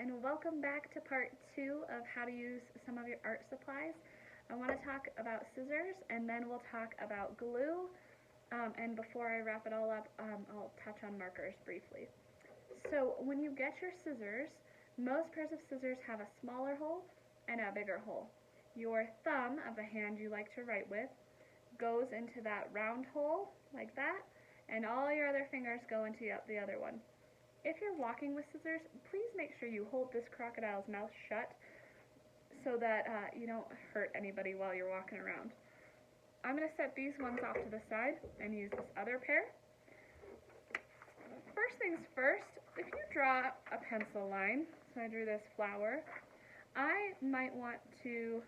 and welcome back to part 2 of how to use some of your art supplies. I want to talk about scissors, and then we'll talk about glue, and before I wrap it all up, I'll touch on markers briefly. So when you get your scissors, most pairs of scissors have a smaller hole and a bigger hole. Your thumb of the hand you like to write with goes into that round hole, like that, and all your other fingers go into the other one. If you're walking with scissors, please make sure you hold this crocodile's mouth shut so that you don't hurt anybody while you're walking around. I'm going to set these ones off to the side and use this other pair. First things first, if you draw a pencil line, so I drew this flower, I might want to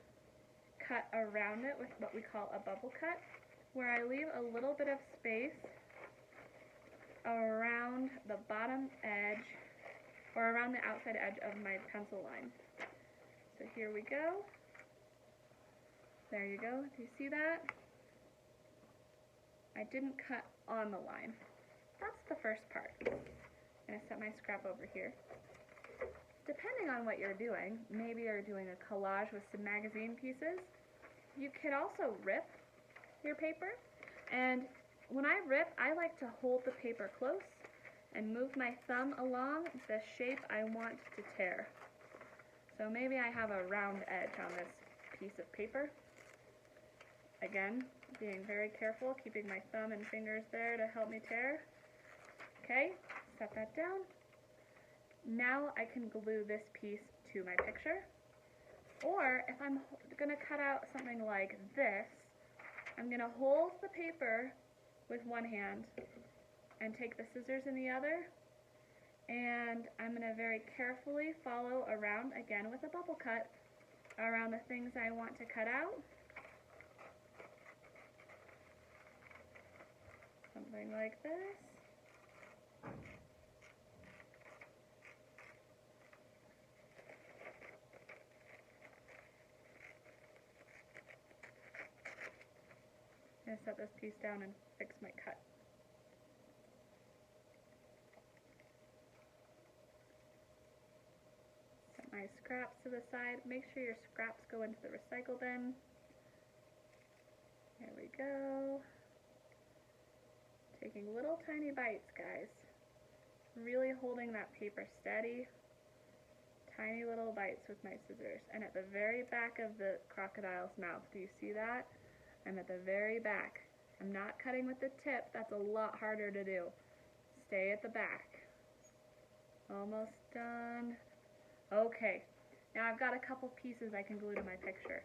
cut around it with what we call a bubble cut, where I leave a little bit of space around the bottom edge, or around the outside edge of my pencil line. So here we go. There you go. Do you see that? I didn't cut on the line. That's the first part. I'm going to set my scrap over here. Depending on what you're doing, maybe you're doing a collage with some magazine pieces, you could also rip your paper, and when I rip, I like to hold the paper close and move my thumb along the shape I want to tear. So maybe I have a round edge on this piece of paper. Again, being very careful, keeping my thumb and fingers there to help me tear. Okay, set that down. Now I can glue this piece to my picture. Or if I'm going to cut out something like this, I'm going to hold the paper with one hand and take the scissors in the other, and I'm going to very carefully follow around, again with a bubble cut, around the things I want to cut out. Something like this. I'm going to set this piece down and fix my cut. Set my scraps to the side. Make sure your scraps go into the recycle bin. There we go. Taking little tiny bites, guys. Really holding that paper steady. Tiny little bites with my scissors. And at the very back of the crocodile's mouth, do you see that? I'm at the very back. I'm not cutting with the tip. That's a lot harder to do. Stay at the back. Almost done. Okay. Now I've got a couple pieces I can glue to my picture.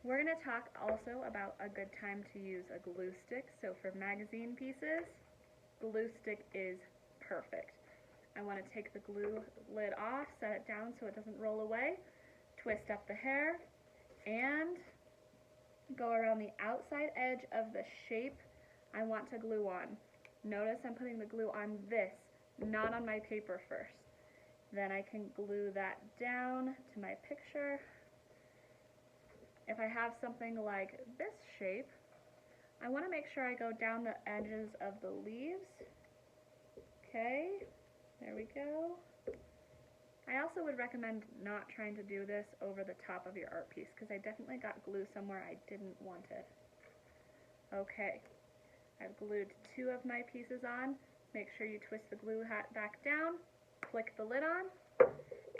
We're going to talk also about a good time to use a glue stick. So for magazine pieces, glue stick is perfect. I want to take the glue lid off, set it down so it doesn't roll away, twist up the hair, and go around the outside edge of the shape I want to glue on. Notice I'm putting the glue on this, not on my paper first. Then I can glue that down to my picture. If I have something like this shape, I want to make sure I go down the edges of the leaves. Okay, there we go. I also would recommend not trying to do this over the top of your art piece, because I definitely got glue somewhere I didn't want it. Okay, I've glued 2 of my pieces on. Make sure you twist the glue hat back down, click the lid on,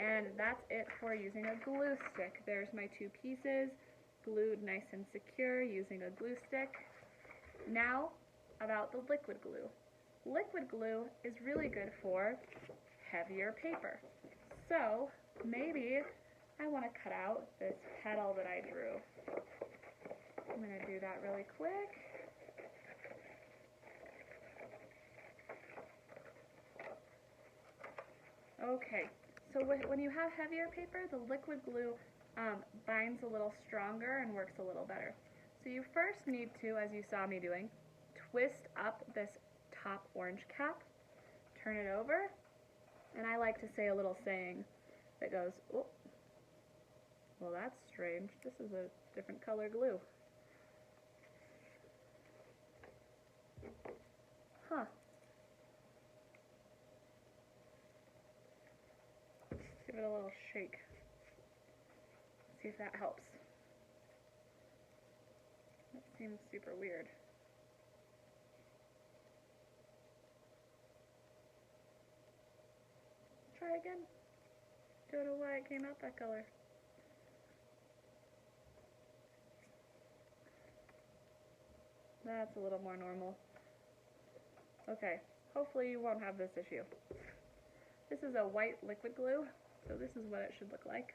and that's it for using a glue stick. There's my 2 pieces, glued nice and secure using a glue stick. Now, about the liquid glue. Liquid glue is really good for heavier paper. So, maybe I want to cut out this petal that I drew. I'm going to do that really quick. Okay, so when you have heavier paper, the liquid glue binds a little stronger and works a little better. So you first need to, as you saw me doing, twist up this top orange cap, turn it over, and I like to say a little saying that goes, oh, well that's strange, this is a different color glue. Huh. little shake. See if that helps. That seems super weird. Try again. Don't know why it came out that color. That's a little more normal. Okay, hopefully you won't have this issue. This is a white liquid glue, so this is what it should look like.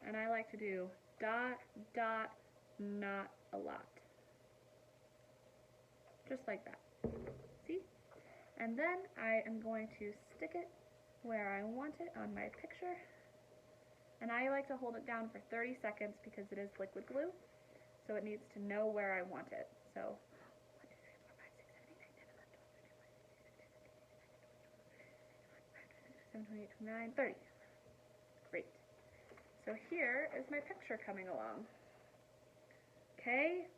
And I like to do dot, dot, not a lot. Just like that. See? And then I am going to stick it where I want it on my picture. And I like to hold it down for 30 seconds because it is liquid glue. So it needs to know where I want it. So 1, 2, 3, 4, 5, 6, 7, 8, 9, 10, 11, 12, 13, 14, 15, 16, 17, 18, 19, 20. Great. So here is my picture coming along. Okay?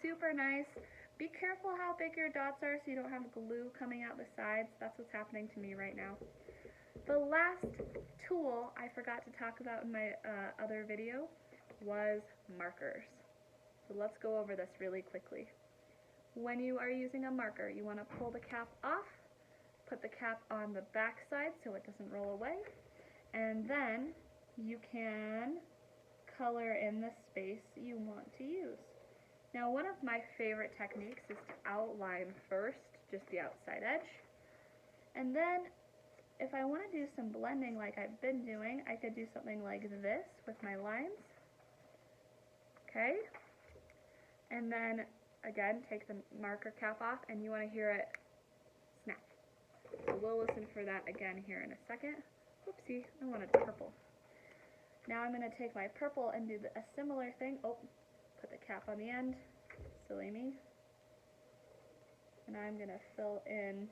Super nice. Be careful how big your dots are so you don't have glue coming out the sides. That's what's happening to me right now. The last tool I forgot to talk about in my other video was markers. So let's go over this really quickly. When you are using a marker, you want to pull the cap off, put the cap on the back side so it doesn't roll away, and then you can color in the space you want to use. Now, one of my favorite techniques is to outline first, just the outside edge, and then if I want to do some blending like I've been doing, I could do something like this with my lines. Okay, and then again take the marker cap off and you want to hear it snap. So we'll listen for that again here in a second. Oopsie, I wanted purple. Now I'm going to take my purple and do a similar thing. Oh, put the cap on the end, silly me. And I'm going to fill in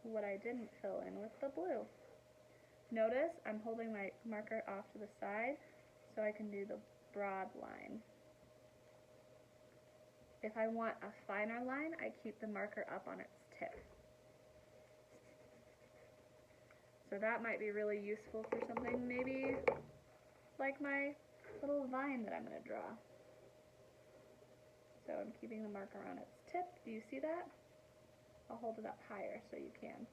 what I didn't fill in with the blue. Notice I'm holding my marker off to the side so I can do the broad line. If I want a finer line, I keep the marker up on its tip. So that might be really useful for something maybe like my little vine that I'm going to draw. So I'm keeping the marker on its tip. Do you see that? I'll hold it up higher so you can.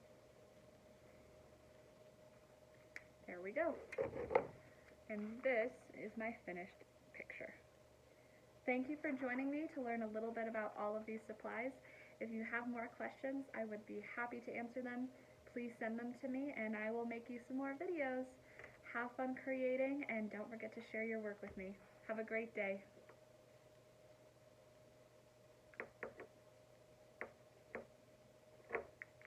There we go. And this is my finished picture. Thank you for joining me to learn a little bit about all of these supplies. If you have more questions, I would be happy to answer them. Please send them to me and I will make you some more videos. Have fun creating and don't forget to share your work with me. Have a great day.